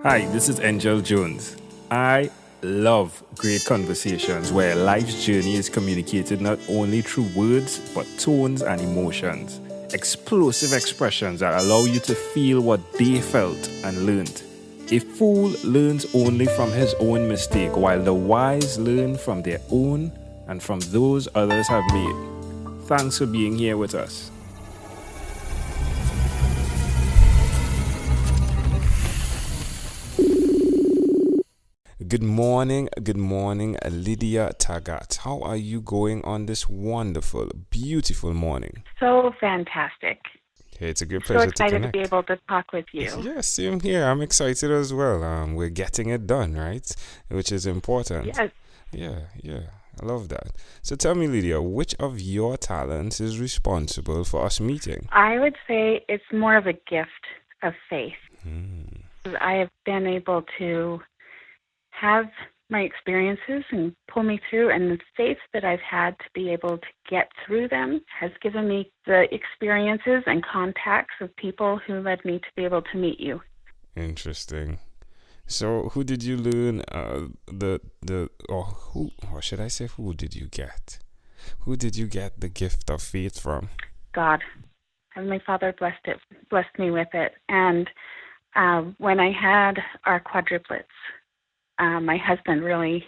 Hi, this is Angel Jones. I love great conversations where life's journey is communicated not only through words, but tones and emotions. Explosive expressions that allow you to feel what they felt and learned. A fool learns only from his own mistake, while the wise learn from their own and from those others have made. Thanks for being here with us. Good morning, Lydia Taggart. How are you going on this wonderful, beautiful morning? So fantastic. Hey, it's a great So pleasure to excited to be connect. able to talk with you. Yeah, same here. I'm excited as well. We're getting it done, right? Which is important. Yes. Yeah. I love that. So tell me, Lydia, which of your talents is responsible for us meeting? I would say it's more of a gift of faith. Hmm. I have been able to have my experiences and pull me through, and the faith that I've had to be able to get through them has given me the experiences and contacts of people who led me to be able to meet you. Interesting. So, who did you learn or should I say, who did you get? Who did you get the gift of faith from? God, Heavenly Father blessed me with it. And when I had our quadruplets, my husband really,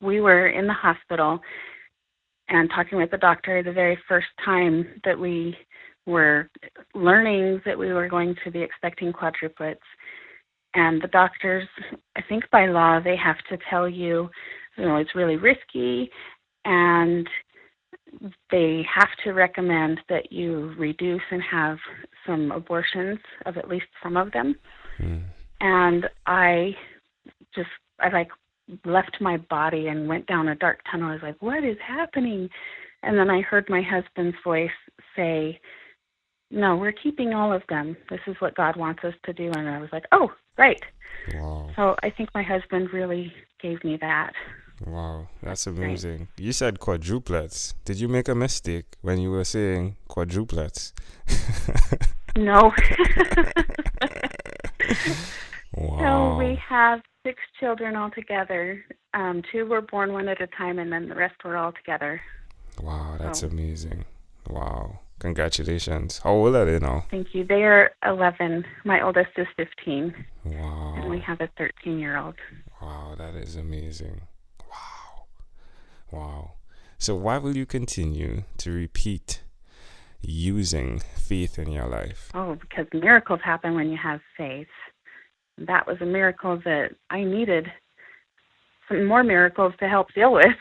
we were in the hospital and talking with the doctor the very first time that we were learning that we were going to be expecting quadruplets. And the doctors, I think by law, they have to tell you, it's really risky, and they have to recommend that you reduce and have some abortions of at least some of them. And I left my body and went down a dark tunnel. I was like, what is happening? And then I heard my husband's voice say, no, we're keeping all of them. This is what God wants us to do. And I was like, oh, right. Wow. So I think my husband really gave me that. Wow, that's amazing. Right. You said quadruplets. Did you make a mistake when you were saying quadruplets? No. Wow. So we have 6 children altogether. 2 were born one at a time, and then the rest were all together. Wow, that's amazing. Wow. Congratulations. How old are they now? Thank you. They are 11. My oldest is 15. Wow. And we have a 13-year-old. Wow, that is amazing. Wow. So why will you continue to repeat using faith in your life? Oh, because miracles happen when you have faith. That was a miracle that I needed some more miracles to help deal with.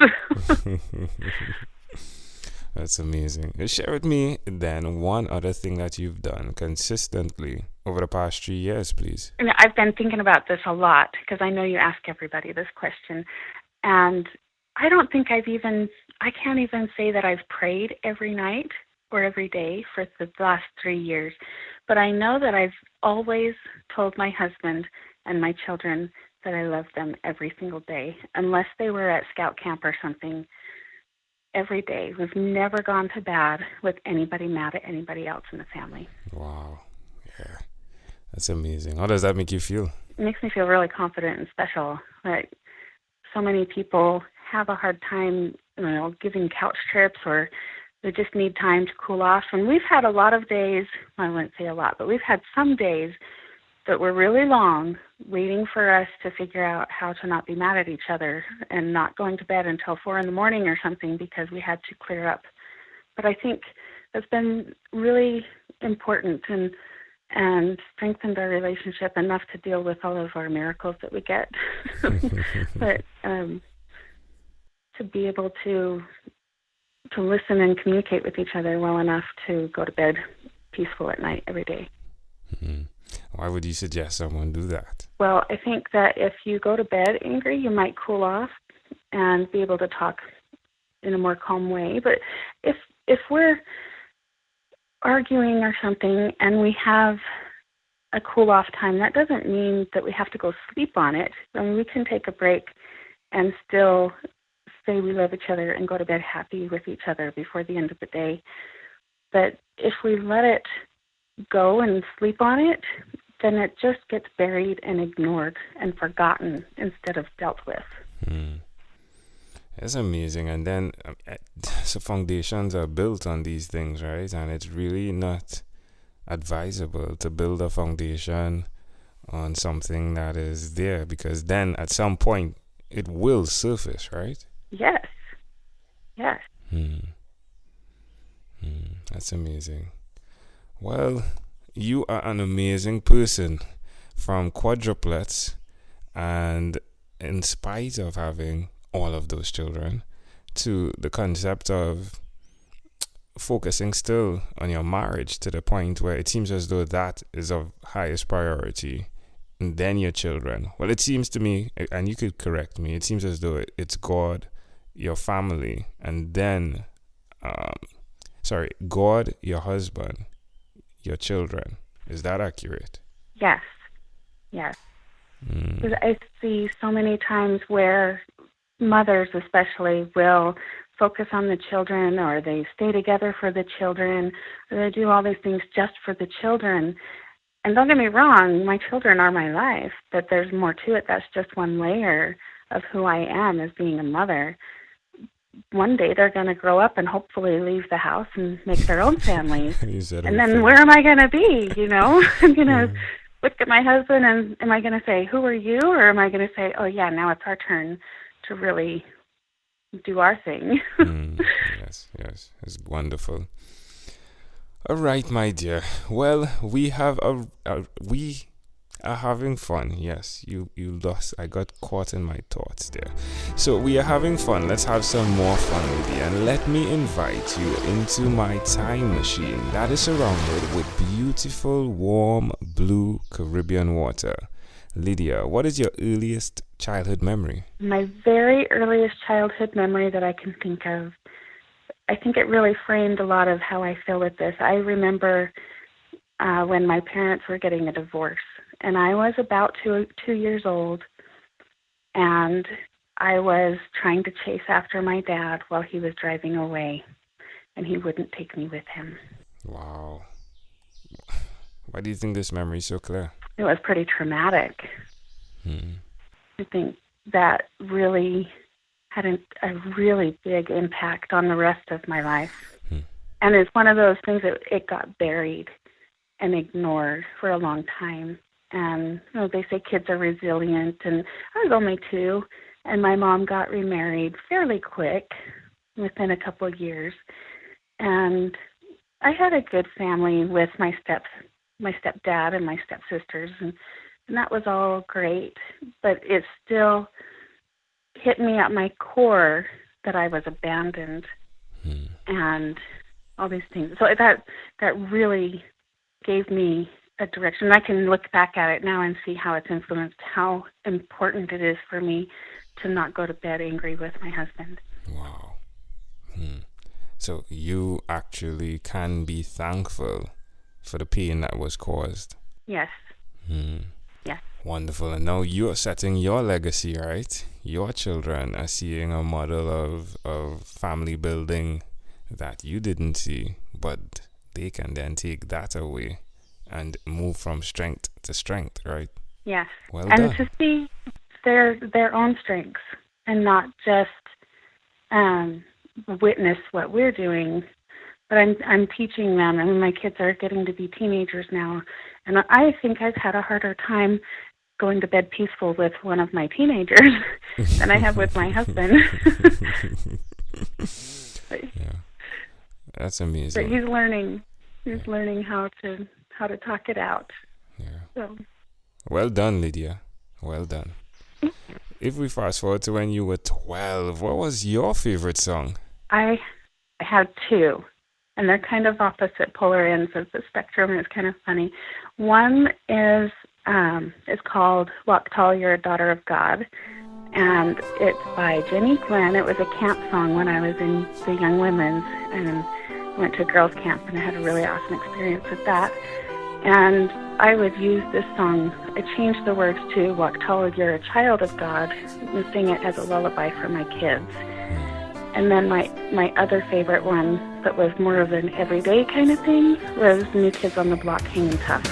That's amazing. Share with me then one other thing that you've done consistently over the past 3 years, please. I've been thinking about this a lot because I know you ask everybody this question. And I don't think I can't even say that I've prayed every night or every day for the last 3 years. But I know that I've always told my husband and my children that I love them every single day, unless they were at scout camp or something. Every day. We've never gone to bed with anybody mad at anybody else in the family. Wow. Yeah. That's amazing. How does that make you feel? It makes me feel really confident and special. Like, so many people have a hard time, giving couch trips, or they just need time to cool off. And we've had a lot of days, I wouldn't say a lot, but we've had some days that were really long, waiting for us to figure out how to not be mad at each other and not going to bed until 4 a.m. or something because we had to clear up. But I think that's been really important and strengthened our relationship enough to deal with all of our miracles that we get. But to be able to listen and communicate with each other well enough to go to bed peaceful at night every day. Mm-hmm. Why would you suggest someone do that? Well, I think that if you go to bed angry, you might cool off and be able to talk in a more calm way. But if we're arguing or something and we have a cool off time, that doesn't mean that we have to go sleep on it. I mean, we can take a break and still say we love each other and go to bed happy with each other before the end of the day. But if we let it go and sleep on it, then it just gets buried and ignored and forgotten instead of dealt with. It's amazing. And then so foundations are built on these things, right? And it's really not advisable to build a foundation on something that is there, because then at some point it will surface, right? Yes. That's amazing. Well, you are an amazing person, from quadruplets, and in spite of having all of those children, to the concept of focusing still on your marriage to the point where it seems as though that is of highest priority, and then your children. Well, it seems to me, and you could correct me, it seems as though it's God, your family, and then God, your husband, your children. Is that accurate? Yes. Because I see so many times where mothers especially will focus on the children, or they stay together for the children, or they do all these things just for the children. And don't get me wrong, my children are my life, but there's more to it. That's just one layer of who I am as being a mother. One day they're going to grow up and hopefully leave the house and make their own families. And then where am I going to be, I'm going to look at my husband, and am I going to say, who are you? Or am I going to say, oh, yeah, now it's our turn to really do our thing? Yes, it's wonderful. All right, my dear. Well, we are having fun. Yes, you lost. I got caught in my thoughts there. So we are having fun. Let's have some more fun with you. And let me invite you into my time machine that is surrounded with beautiful, warm, blue Caribbean water. Lydia, what is your earliest childhood memory? My very earliest childhood memory that I can think of, I think it really framed a lot of how I feel with this. I remember when my parents were getting a divorce, and I was about 2 years old, and I was trying to chase after my dad while he was driving away, and he wouldn't take me with him. Wow. Why do you think this memory is so clear? It was pretty traumatic. I think that really had a really big impact on the rest of my life. And it's one of those things that it got buried and ignored for a long time. And they say kids are resilient, and I was only 2, and my mom got remarried fairly quick, within a couple of years. And I had a good family with my stepdad and my stepsisters, and that was all great. But it still hit me at my core that I was abandoned and all these things. So that really gave me a direction. I can look back at it now and see how it's influenced how important it is for me to not go to bed angry with my husband. Wow. So you actually can be thankful for the pain that was caused. Yes. Yes. Wonderful. And now you're setting your legacy, right? Your children are seeing a model of family building that you didn't see, but they can then take that away and move from strength to strength, right? Yes. Well and done. To see their own strengths and not just witness what we're doing, but I'm teaching them. I mean, my kids are getting to be teenagers now, and I think I've had a harder time going to bed peaceful with one of my teenagers than I have with my husband. Yeah, that's amazing. But he's learning. He's learning how to talk it out. Yeah. So. Well done, Lydia. Well done. If we fast forward to when you were 12, what was your favorite song? I have 2, and they're kind of opposite polar ends of the spectrum, and it's kind of funny. One is called Walk Tall, You're a Daughter of God, and it's by Jenny Glenn. It was a camp song when I was in the Young Women's, and went to a girls' camp, and I had a really awesome experience with that. And I would use this song. I changed the words to Walk Tall, You're a Child of God, and sing it as a lullaby for my kids. And then my other favorite one that was more of an everyday kind of thing was New Kids on the Block, Hanging Tough.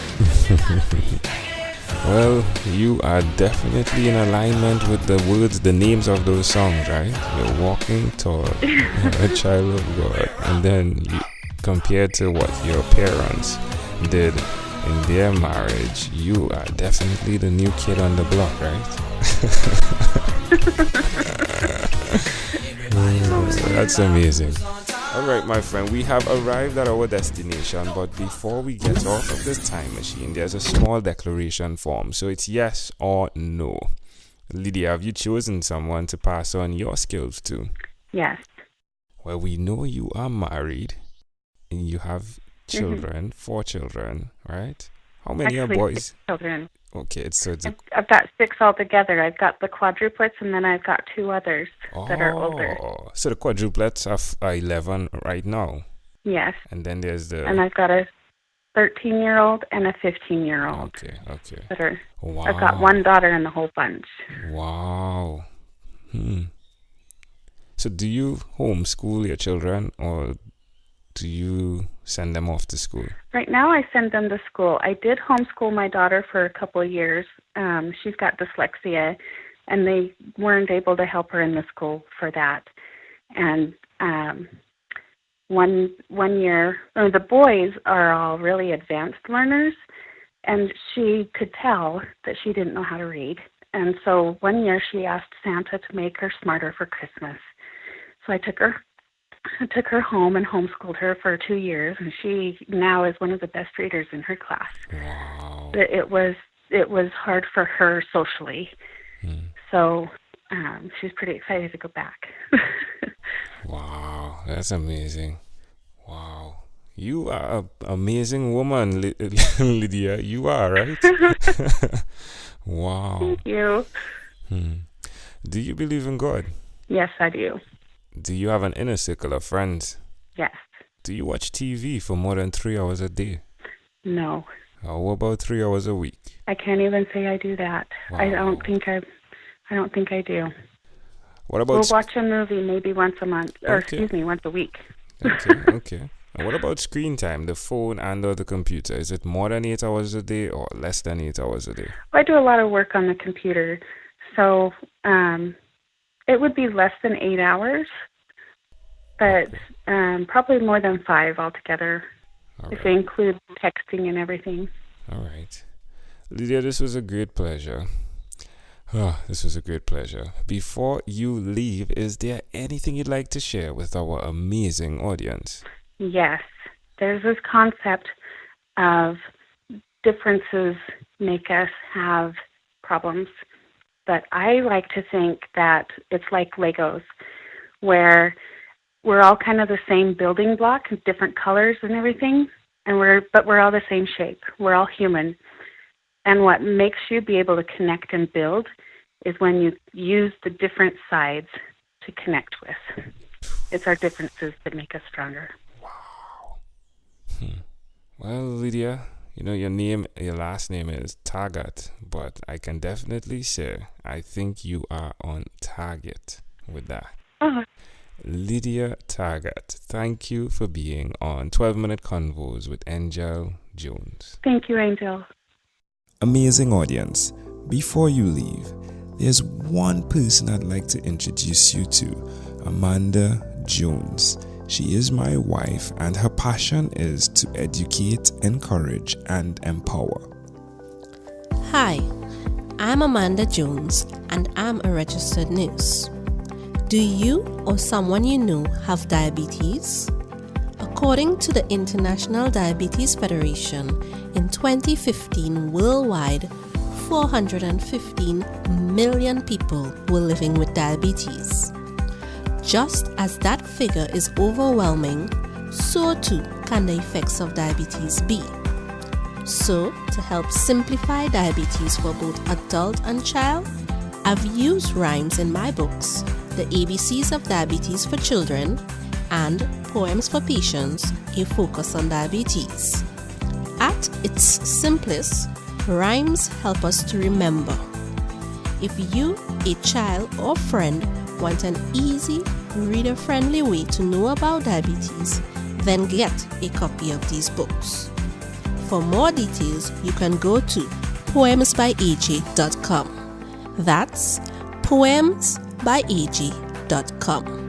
Well, you are definitely in alignment with the words, the names of those songs, right? You're walking tall, a child of God. And then you, compared to what your parents did in their marriage, you are definitely the new kid on the block, right? That's amazing. Alright, my friend, we have arrived at our destination, but before we get off of this time machine, there's a small declaration form. So it's yes or no. Lydia, have you chosen someone to pass on your skills to? Yes. Well, we know you are married and you have children, 4 children, right? How many Actually, are boys? 6 children. Okay, so it's I've got 6 altogether. I've got the quadruplets, and then I've got 2 others that are older. So the quadruplets are 11 right now. Yes. And then there's the... And I've got a 13-year-old and a 15-year-old. Okay. That are, Wow. I've got 1 daughter in the whole bunch. Wow. So do you homeschool your children, or do you send them off to school? Right now I send them to school. I did homeschool my daughter for a couple of years. She's got dyslexia, and they weren't able to help her in the school for that. And one year, the boys are all really advanced learners, and she could tell that she didn't know how to read. And so one year she asked Santa to make her smarter for Christmas. So I took her home and homeschooled her for 2 years, and she now is one of the best readers in her class. Wow. But it was hard for her socially, so she's pretty excited to go back. Wow, that's amazing. Wow, you are an amazing woman, Lydia. You are, right? Wow. Thank you. Do you believe in God? Yes, I do. Do you have an inner circle of friends? Yes. Do you watch TV for more than 3 hours a day? No. How about 3 hours a week? I can't even say I do that. Wow. I don't think I do. What about... We'll watch a movie maybe once a month, or once a week. Okay. And what about screen time, the phone and or the computer? Is it more than 8 hours a day or less than 8 hours a day? I do a lot of work on the computer, so it would be less than 8 hours, but probably more than 5 altogether, if we include texting and everything. All right. Lydia, this was a great pleasure. This was a great pleasure. Before you leave, is there anything you'd like to share with our amazing audience? Yes. There's this concept of differences make us have problems. But I like to think that it's like Legos, where we're all kind of the same building block, different colors and everything, but we're all the same shape. We're all human. And what makes you be able to connect and build is when you use the different sides to connect with. It's our differences that make us stronger. Wow. Well, Lydia, you know, your last name is Taggart, but I can definitely say I think you are on target with that. Oh. Lydia Taggart, thank you for being on 12-Minute Convos with Angel Jones. Thank you, Angel. Amazing audience, before you leave, there's one person I'd like to introduce you to, Amanda Jones. She is my wife, and her passion is to educate, encourage, and empower. Hi, I'm Amanda Jones, and I'm a registered nurse. Do you or someone you know have diabetes? According to the International Diabetes Federation, in 2015 worldwide, 415 million people were living with diabetes. Just as that figure is overwhelming, so too can the effects of diabetes be. So, to help simplify diabetes for both adult and child, I've used rhymes in my books, The ABCs of Diabetes for Children and Poems for Patients, A Focus on Diabetes. At its simplest, rhymes help us to remember. If you, a child or friend, want an easy, reader-friendly way to know about diabetes, then get a copy of these books. For more details, you can go to poemsbyeg.com. That's poemsbyeg.com.